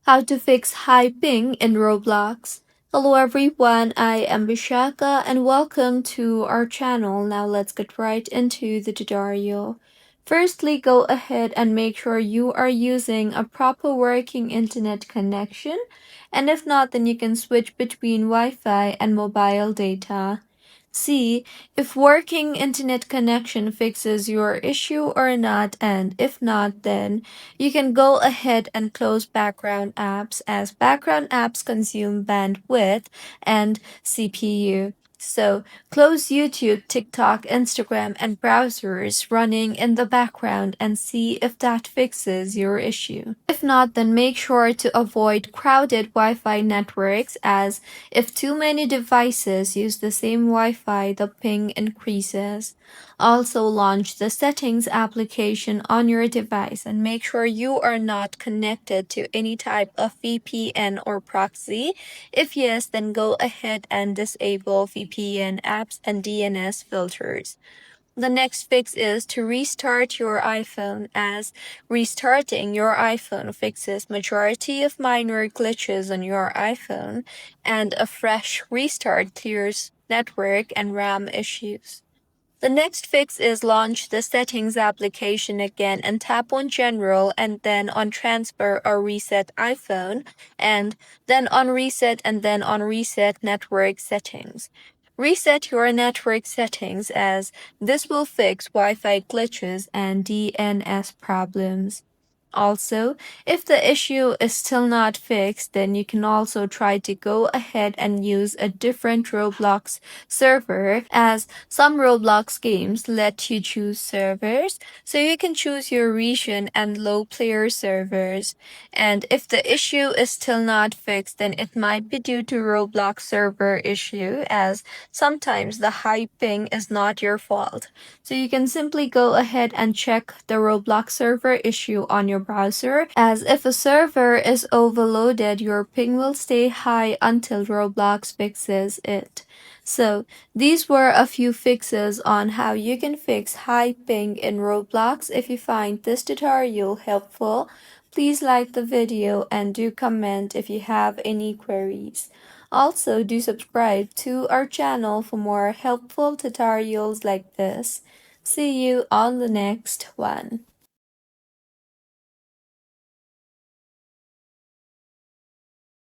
How to fix high ping in Roblox. Hello everyone, I am Bishaka and welcome to our channel. Now let's get right into the tutorial. Firstly, go ahead and make sure you are using a proper working internet connection, and if not, then you can switch between Wi-Fi and mobile data. See if working internet connection fixes your issue or not, and if not, then you can go ahead and close background apps as background apps consume bandwidth and CPU. So close YouTube, TikTok, Instagram, and browsers running in the background and see if that fixes your issue. If not, then make sure to avoid crowded Wi-Fi networks as if too many devices use the same Wi-Fi, the ping increases. Also launch the settings application on your device and make sure you are not connected to any type of VPN or proxy. If yes, then go ahead and disable VPN apps and DNS filters. The next fix is to restart your iPhone as restarting your iPhone fixes majority of minor glitches on your iPhone and a fresh restart clears network and RAM issues. The next fix is launch the settings application again and tap on general and then on transfer or reset iPhone and then on reset and then on reset network settings. Reset your network settings as this will fix Wi-Fi glitches and DNS problems. Also, if the issue is still not fixed, then you can also try to go ahead and use a different Roblox server as some Roblox games let you choose servers, so you can choose your region and low player servers. And if the issue is still not fixed, then it might be due to Roblox server issue as sometimes the high ping is not your fault. So you can simply go ahead and check the Roblox server issue on your browser, as if a server is overloaded, your ping will stay high until Roblox fixes it. So these were a few fixes on how you can fix high ping in Roblox. If you find this tutorial helpful, please like the video and do comment if you have any queries. Also, do subscribe to our channel for more helpful tutorials like this. See you on the next one.